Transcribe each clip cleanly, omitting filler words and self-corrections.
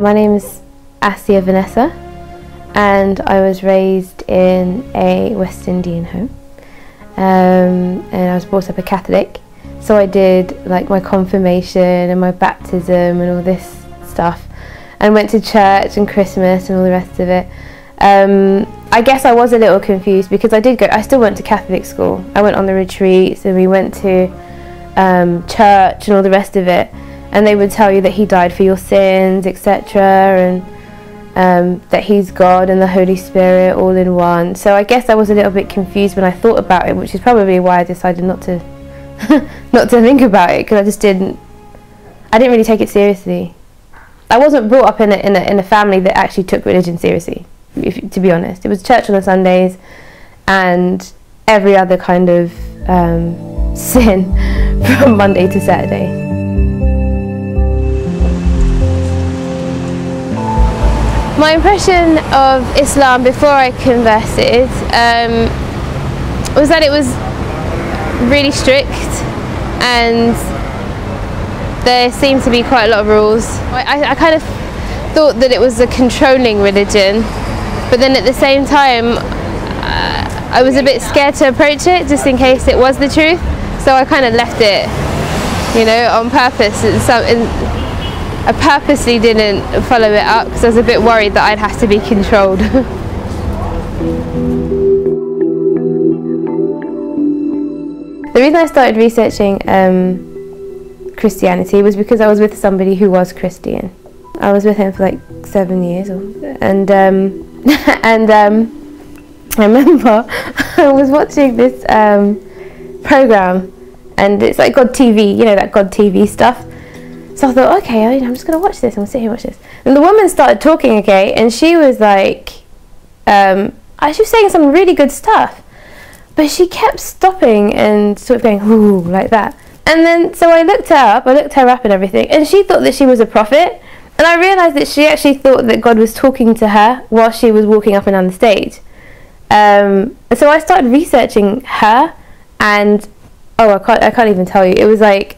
My name is Asiyah Vanessa, and I was raised in a West Indian home, and I was brought up a Catholic. So I did like my confirmation and my baptism and all this stuff, and went to church and Christmas and all the rest of it. I guess I was a little confused because I still went to Catholic school. I went on the retreats and we went to church and all the rest of it, and they would tell you that he died for your sins, etc., and that he's God and the Holy Spirit all in one. So I guess I was a little bit confused when I thought about it, which is probably why I decided not to not to think about it, because I didn't really take it seriously. I wasn't brought up in a family that actually took religion seriously, to be honest. It was church on the Sundays and every other kind of sin from Monday to Saturday. My impression of Islam before I converted was that it was really strict and there seemed to be quite a lot of rules. I kind of thought that it was a controlling religion, but then at the same time I was a bit scared to approach it just in case it was the truth, so I kind of left it, you know, on purpose. I purposely didn't follow it up because I was a bit worried that I'd have to be controlled. The reason I started researching Christianity was because I was with somebody who was Christian. I was with him for like 7 years, and I remember I was watching this program, and it's like God TV, you know, that God TV stuff. So I thought, okay, I'm just going to watch this. I'm going to sit here and watch this. And the woman started talking, okay, and she was like, she was saying some really good stuff, but she kept stopping and sort of going, ooh, like that. And then, so I looked her up and everything, and she thought that she was a prophet. And I realised that she actually thought that God was talking to her while she was walking up and down the stage. So I started researching her, and I can't even tell you. It was like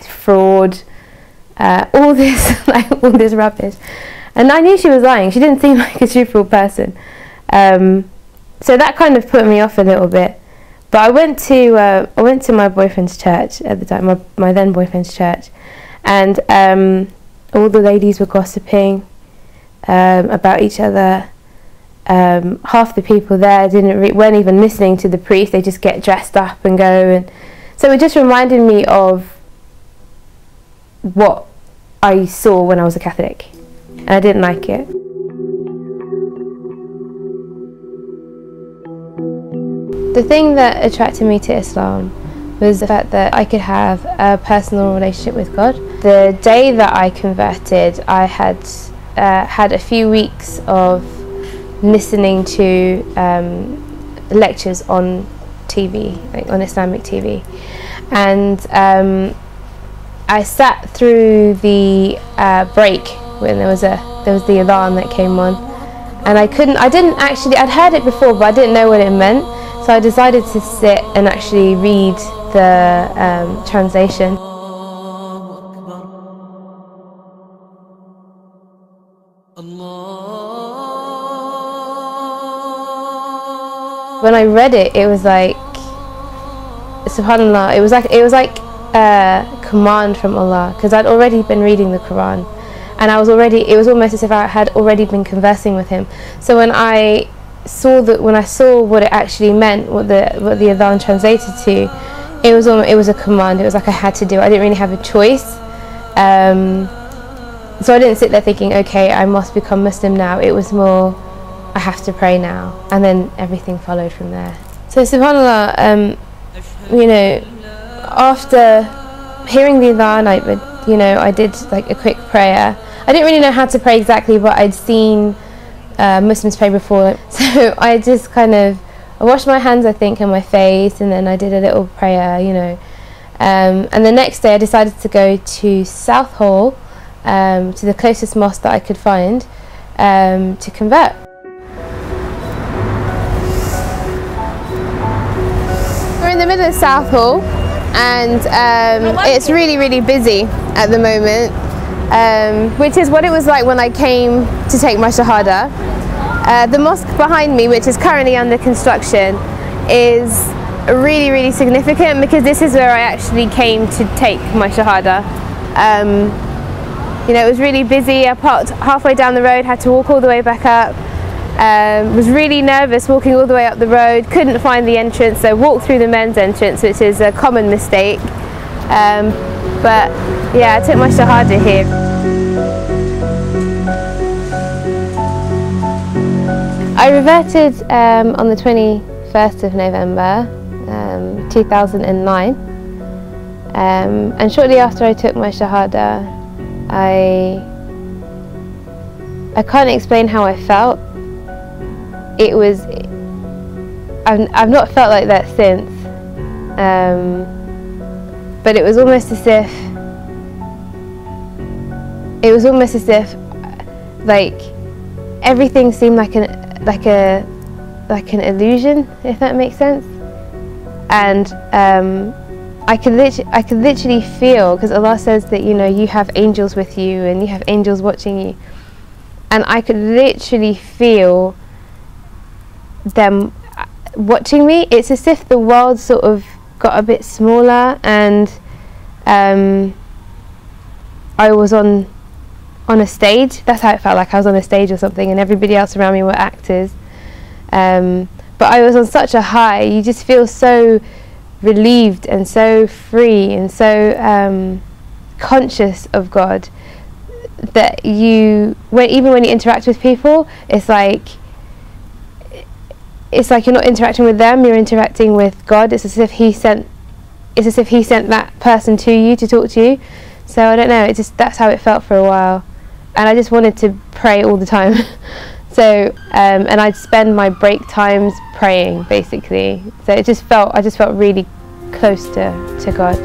fraud, all this all this rubbish, and I knew she was lying. She didn't seem like a truthful person, so that kind of put me off a little bit. But I went to my boyfriend's church at the time, my then boyfriend's church, and all the ladies were gossiping about each other. Half the people there weren't even listening to the priest. They just get dressed up and go, and so it just reminded me of what I saw when I was a Catholic, and I didn't like it. The thing that attracted me to Islam was the fact that I could have a personal relationship with God. The day that I converted, I had had a few weeks of listening to lectures on TV, like on Islamic TV, and I sat through the break when there was the adhan that came on, and I'd heard it before, but I didn't know what it meant, so I decided to sit and actually read the translation. When I read it, it was like, subhanallah, it was like a command from Allah, because I'd already been reading the Quran, and it was almost as if I had already been conversing with him. So when I saw what it actually meant, what the adhan translated to, it was a command. It was like I had to do it. I didn't really have a choice. So I didn't sit there thinking, okay, I must become Muslim now. It was more, I have to pray now, and then everything followed from there. So subhanallah, you know, after hearing the adhan, I did like a quick prayer. I didn't really know how to pray exactly, but I'd seen Muslims pray before, so I just I washed my hands, I think, and my face, and then I did a little prayer, you know. And the next day I decided to go to South Hall, to the closest mosque that I could find, to convert. We're in the middle of South Hall, and it's really busy at the moment. which is what it was like when I came to take my Shahada. The mosque behind me, which is currently under construction, is really, really significant because this is where I actually came to take my Shahada. You know, it was really busy. I parked halfway down the road, had to walk all the way back up. Was really nervous walking all the way up the road, couldn't find the entrance, so walked through the men's entrance, which is a common mistake. But yeah, I took my Shahada here. I reverted on the 21st of November 2009, and shortly after I took my Shahada, I can't explain how I felt. It was, I've not felt like that since, but it was almost as if like everything seemed like an illusion, if that makes sense. And I could literally feel, because Allah says that, you know, you have angels with you and you have angels watching you, and I could literally feel them watching me. It's as if the world sort of got a bit smaller, and I was on a stage. That's how it felt, like I was on a stage or something, and everybody else around me were actors. But I was on such a high. You just feel so relieved and so free and so conscious of God that even when you interact with people, it's like you're not interacting with them, you're interacting with God. It's as if He sent that person to you to talk to you. So I don't know, that's how it felt for a while, and I just wanted to pray all the time. So and I'd spend my break times praying, basically. So I just felt really close to God.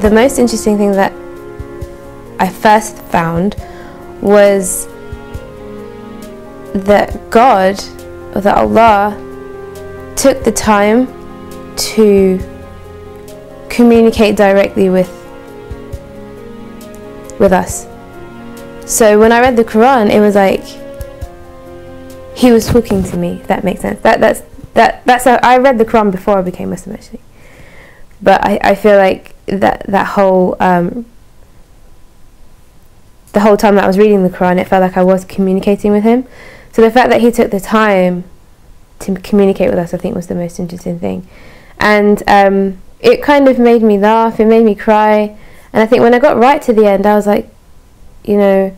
The most interesting thing that I first found was that God, or that Allah, took the time to communicate directly with us. So when I read the Quran, it was like He was talking to me. If that makes sense. That's how I read the Quran before I became Muslim, actually. But I feel like the whole time that I was reading the Quran, it felt like I was communicating with Him. So the fact that He took the time to communicate with us, I think, was the most interesting thing. And it kind of made me laugh, it made me cry. And I think when I got right to the end, I was like, you know,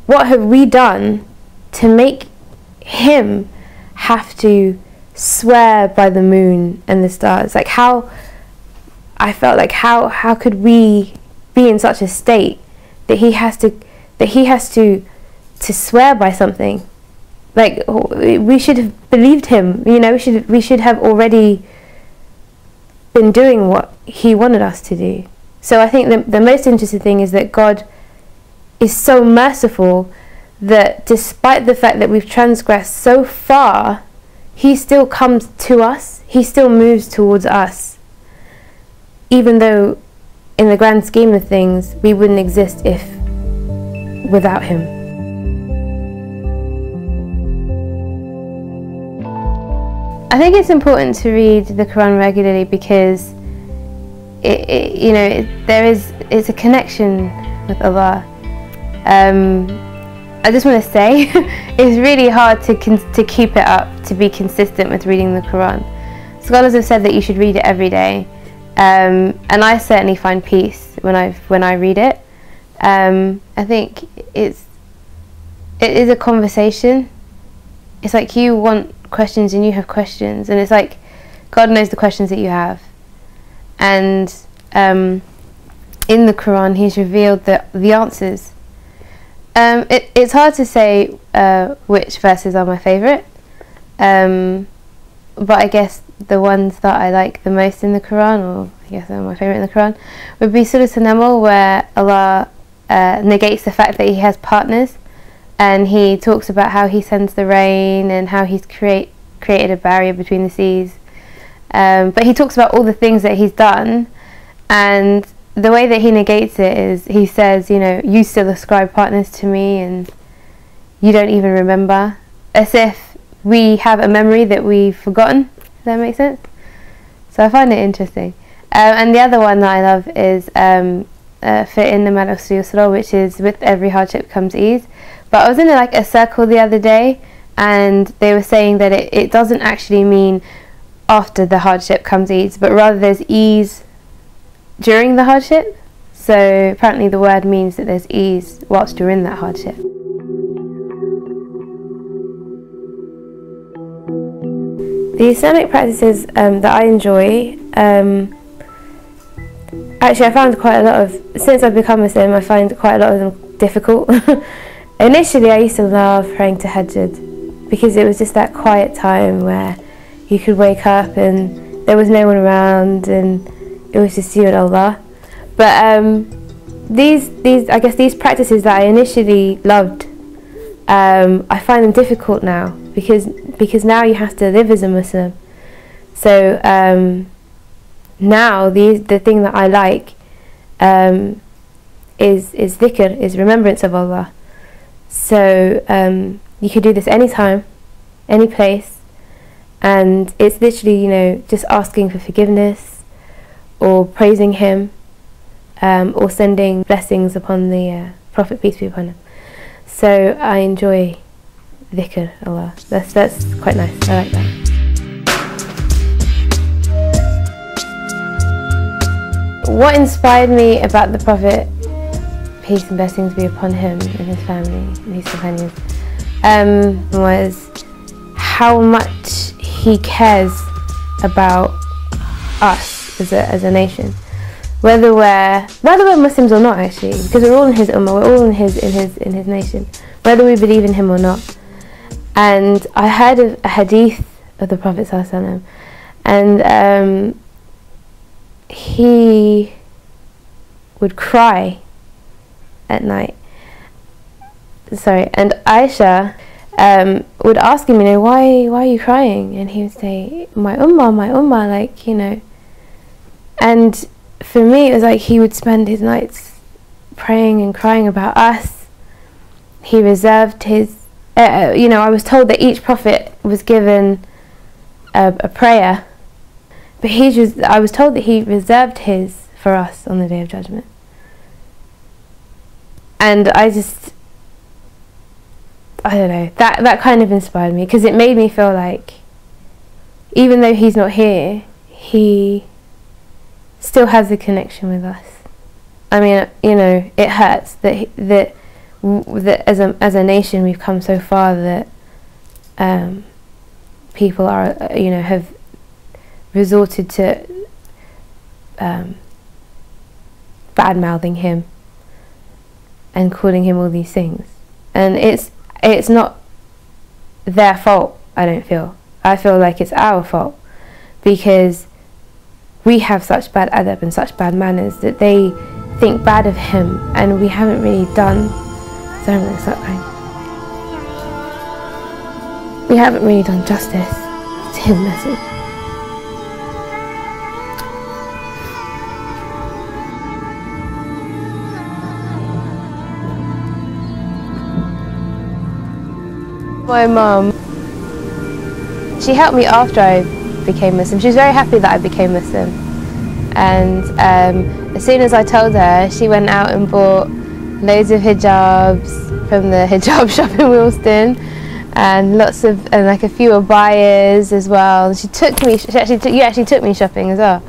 what have we done to make Him have to swear by the moon and the stars? Like, how I felt like how could we be in such a state that he has to swear by something? Like, we should have believed Him, you know. We should have already been doing what He wanted us to do. So I think the most interesting thing is that God is so merciful that despite the fact that we've transgressed so far, He still comes to us, He still moves towards us, even though in the grand scheme of things we wouldn't exist without Him. I think it's important to read the Quran regularly because it's a connection with Allah. I just want to say it's really hard to keep it up, to be consistent with reading the Quran. Scholars have said that you should read it every day, and I certainly find peace when I read it. I think it is a conversation. It's like you want questions and you have questions, and it's like God knows the questions that you have. And in the Quran, He's revealed the answers. It's hard to say which verses are my favourite, but I guess the ones that I like the most in the Quran, or I guess are my favourite in the Quran, would be Surah An-Naml, where Allah negates the fact that He has partners, and He talks about how He sends the rain and how He's created a barrier between the seas. But he talks about all the things that he's done, and the way that he negates it is he says, you know, you still ascribe partners to me and you don't even remember, as if we have a memory that we've forgotten. Does that make sense? So I find it interesting. And the other one that I love is فَإِنَّ مَعَ الْعُسْرِ يُسْرًا, which is with every hardship comes ease. But I was in a circle the other day, and they were saying that it doesn't actually mean after the hardship comes ease, but rather there's ease during the hardship. So apparently the word means that there's ease whilst you're in that hardship. The Islamic practices that I enjoy, actually I found quite a lot of, since I've become Muslim, I find quite a lot of them difficult. Initially I used to love praying tahajjud, because it was just that quiet time where you could wake up and there was no one around and it was just you and Allah. But these practices that I initially loved, I find them difficult now, because now you have to live as a Muslim. So now the thing that I like is dhikr, is remembrance of Allah. So you could do this anytime, any place, and it's literally, you know, just asking for forgiveness or praising him, or sending blessings upon the Prophet, peace be upon him. So I enjoy dhikr Allah. That's quite nice. I like that. What inspired me about the Prophet, peace and blessings be upon him and his family and his companions, was how much he cares about us as a nation, whether we're Muslims or not, actually, because we're all in his ummah, we're all in his nation, whether we believe in him or not. And I heard of a hadith of the Prophet ﷺ, and he would cry at night. And Aisha would ask him, you know, why are you crying? And he would say, my ummah, like, you know. And for me, it was like he would spend his nights praying and crying about us. He reserved his, you know, I was told that each prophet was given a prayer, but I was told that he reserved his for us on the Day of Judgment. And I don't know, that kind of inspired me, because it made me feel like, even though he's not here, he still has a connection with us. I mean, you know, it hurts that as a nation we've come so far that people are, you know, have resorted to bad-mouthing him and calling him all these things. And it's not their fault, I don't feel. I feel like it's our fault, because we have such bad adab and such bad manners that they think bad of him, and we haven't really done, so I'm going to start crying. We haven't really done justice to his message. My mum, she helped me after I became Muslim. She was very happy that I became Muslim, and as soon as I told her, she went out and bought loads of hijabs from the hijab shop in Wilston, and like a few abayas as well. She actually took me shopping as well.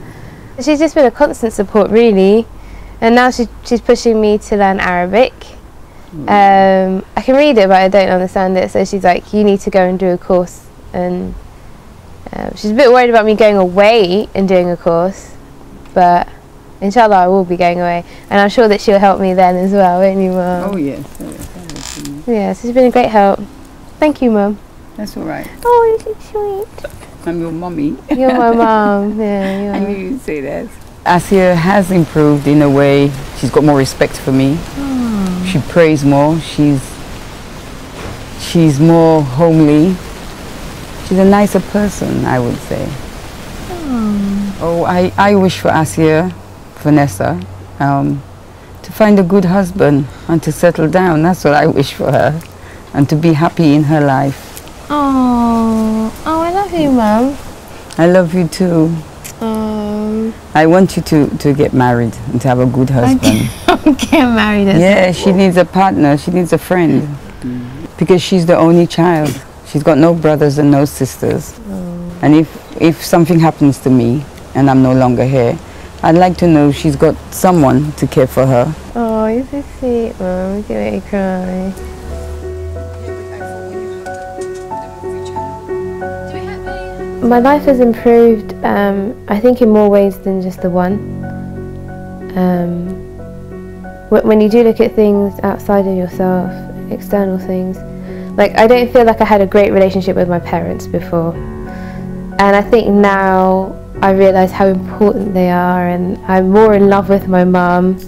She's just been a constant support, really, and now she's pushing me to learn Arabic. I can read it, but I don't understand it, so she's like, you need to go and do a course. And she's a bit worried about me going away and doing a course, but inshallah I will be going away, and I'm sure that she'll help me then as well, won't you, Mum? Oh yes. Yes, it's been a great help. Thank you, Mum. That's all right. Oh, you're so sweet. I'm your mummy. You're my mum. Yeah, you are. I knew you'd say that. Asiyah has improved in a way. She's got more respect for me. She prays more. She's more homely. She's a nicer person, I would say. Oh, I wish for Asiyah, Vanessa, to find a good husband and to settle down. That's what I wish for her, and to be happy in her life. Oh, I love you, Mum. I love you too. I want you to get married and to have a good husband. Get married. Yeah, she needs a partner. She needs a friend, because she's the only child. She's got no brothers and no sisters. And if something happens to me and I'm no longer here, I'd like to know she's got someone to care for her. Oh, you're so sweet, Mum. You make me cry. My life has improved, I think, in more ways than just the one. When you do look at things outside of yourself, external things, like, I don't feel like I had a great relationship with my parents before. And I think now I realise how important they are, and I'm more in love with my mum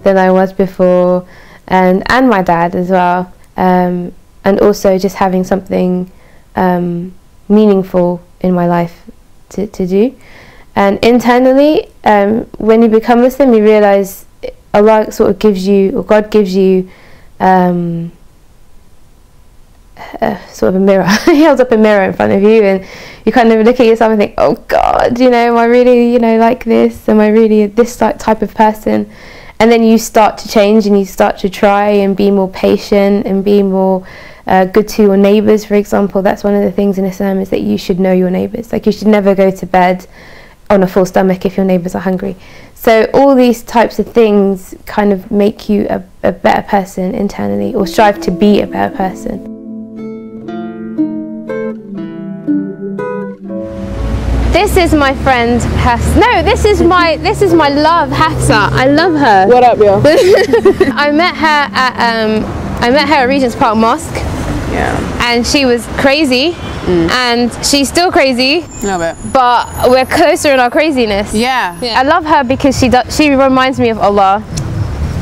than I was before, and my dad as well. And also just having something meaningful in my life to do. And internally, when you become Muslim, you realise Allah sort of gives you, or God gives you, sort of a mirror. He holds up a mirror in front of you, and you kind of look at yourself and think, oh God, you know, am I really, you know, like this? Am I really this type of person? And then you start to change, and you start to try and be more patient and be more good to your neighbours, for example. That's one of the things in Islam, is that you should know your neighbours. Like, you should never go to bed on a full stomach if your neighbours are hungry. So all these types of things kind of make you a better person internally, or strive to be a better person. This is my friend Hafsa. No, this is my love, Hafsa. I love her. What up, yo? I met her at Regent's Park Mosque. Yeah. And she was crazy, and she's still crazy. No, but we're closer in our craziness. Yeah. I love her because she reminds me of Allah.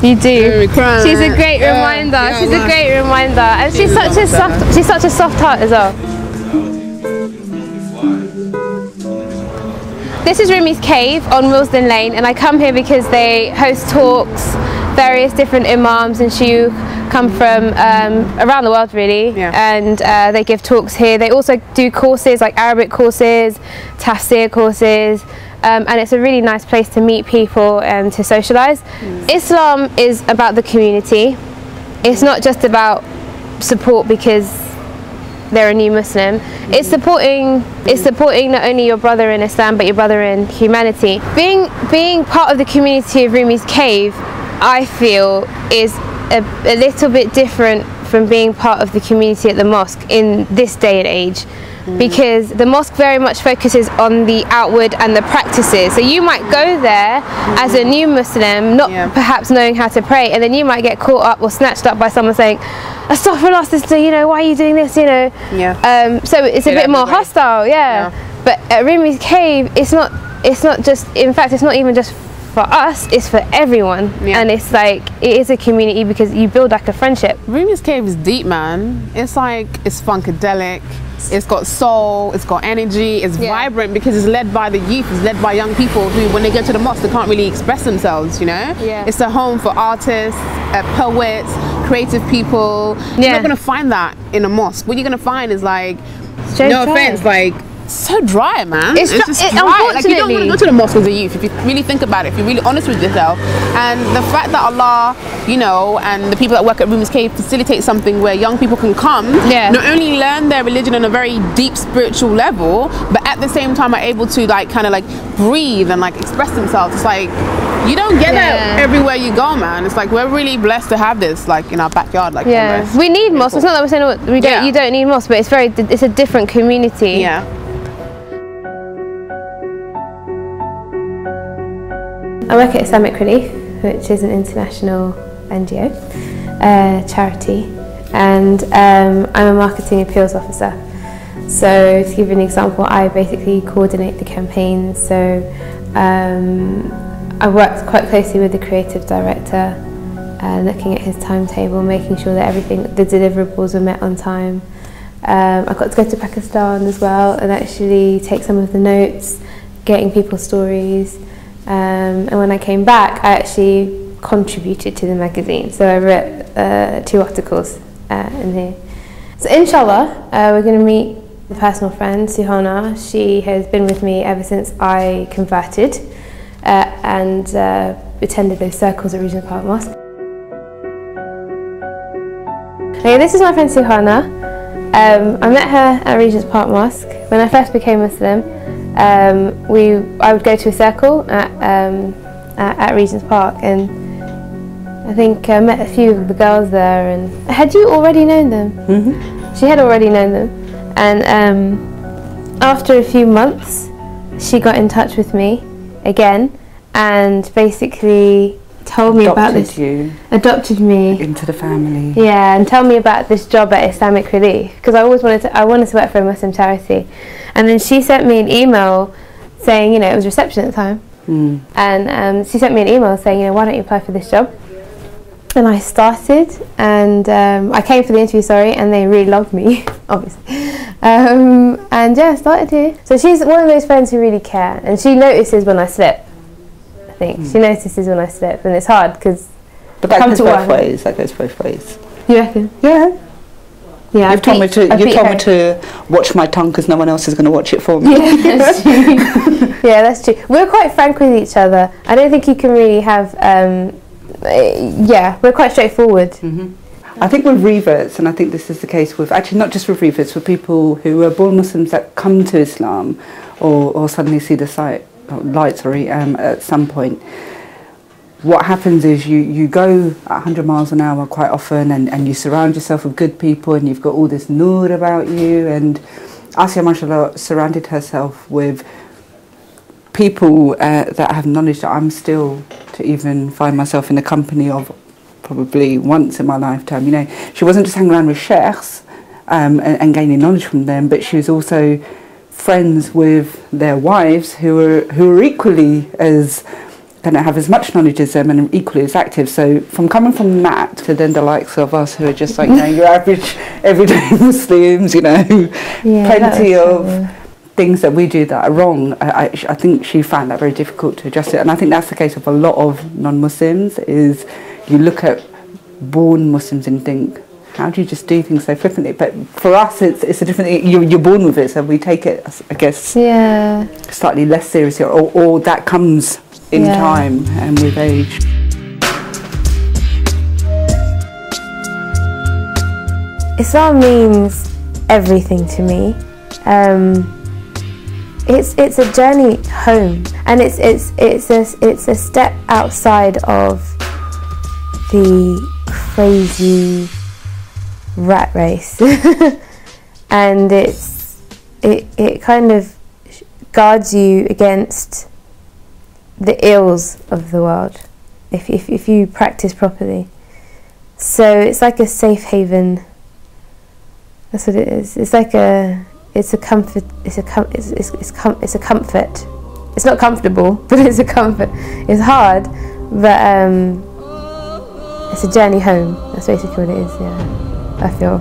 You do. She's a great reminder. Yeah, she's a great reminder, and she's such a soft heart as well. This is Rumi's Cave on Willesden Lane, and I come here because they host talks. Various different imams and shuyukh come from around the world, really, and they give talks here. They also do courses, like Arabic courses, tafsir courses, and it's a really nice place to meet people and to socialise. Islam is about the community. It's not just about support because they're a new Muslim. It's supporting not only your brother in Islam, but your brother in humanity. Being part of the community of Rumi's Cave, I feel, is a little bit different from being part of the community at the mosque in this day and age, because the mosque very much focuses on the outward and the practices. So you might go there as a new Muslim, not perhaps knowing how to pray, and then you might get caught up or snatched up by someone saying, "Astaghfirullah, sister, you know, why are you doing this?" You know. So it's a bit more hostile, But at Rumi's Cave, it's not just. In fact, it's not even just for us, it's for everyone, and it's like, it is a community because you build like a friendship. Rumi's Cave is deep, man. It's like, it's funkadelic, it's got soul, it's got energy, it's vibrant because it's led by the youth, it's led by young people who, when they go to the mosque, they can't really express themselves, you know? It's a home for artists, poets, creative people. You're not gonna find that in a mosque. What you're gonna find is like, no offense, like, so dry, man. It's just dry. Like, you don't want to go to the mosque as a youth if you really think about it, if you're really honest with yourself. And the fact that Allah, you know, and the people that work at Rumi's Cave facilitate something where young people can come, not only learn their religion on a very deep spiritual level, but at the same time are able to like kind of like breathe and like express themselves. It's like, you don't get that everywhere you go, man. It's like, we're really blessed to have this like in our backyard. Like, we need mosques. It's not that we're saying you don't need mosques, but it's a different community. I work at Islamic Relief, which is an international NGO, charity, and I'm a marketing appeals officer. So to give you an example, I basically coordinate the campaigns. So I worked quite closely with the creative director, looking at his timetable, making sure that the deliverables were met on time. I got to go to Pakistan as well and actually take some of the notes, getting people's stories. And when I came back, I actually contributed to the magazine. So I wrote 2 articles in here. So inshallah, we're going to meet a personal friend, Suhana. She has been with me ever since I converted and attended those circles at Regent's Park Mosque. Okay, this is my friend Suhana. I met her at Regent's Park Mosque. When I first became Muslim, I would go to a circle at Regent's Park, and I think I met a few of the girls there. And had you already known them? Mm-hmm. She had already known them, and after a few months, she got in touch with me again, and basically told me about this. Adopted me into the family. Yeah, and told me about this job at Islamic Relief, because I wanted to work for a Muslim charity. And then she sent me an email saying, it was reception at the time, and she sent me an email saying, why don't you apply for this job? And I started, and I came for the interview, and they really loved me, obviously. And yeah, I started here. So she's one of those friends who really care, and she notices when I slip. I think she notices when I slip, and it's hard because. But that goes both ways. That goes both ways. You reckon? Yeah. Yeah. You've told me to watch my tongue because no one else is going to watch it for me. Yeah, that's true. Yeah, that's true. We're quite frank with each other. I don't think you can really have. Yeah, we're quite straightforward. I think with reverts, and I think this is the case with actually not just with reverts, with people who are born Muslims that come to Islam, or suddenly see the light at some point. What happens is you go at 100 miles an hour quite often, and you surround yourself with good people, and you've got all this nur about you. And Asiyah, mashallah, surrounded herself with people that have knowledge that I'm still to even find myself in the company of probably once in my lifetime. She wasn't just hanging around with sheikhs and gaining knowledge from them, but she was also friends with their wives who are equally as don't have as much knowledge as them and equally as active. So from coming from that to then the likes of us who are just like your average everyday Muslims, plenty of things that we do that are wrong. I think she found that very difficult to adjust it, and I think that's the case of a lot of non-Muslims. Is you look at born Muslims and think, how do you just do things so flippantly? But for us, it's a different thing. You're born with it, so we take it, I guess, slightly less seriously, or that comes in time and with age. Islam means everything to me. It's a journey home, and it's a step outside of the crazy rat race, and it kind of guards you against the ills of the world if you practice properly. So it's like a safe haven. That's what it is. It's like it's a comfort. It's a comfort. It's not comfortable, but it's a comfort. It's hard, but it's a journey home. That's basically what it is. Yeah, I feel.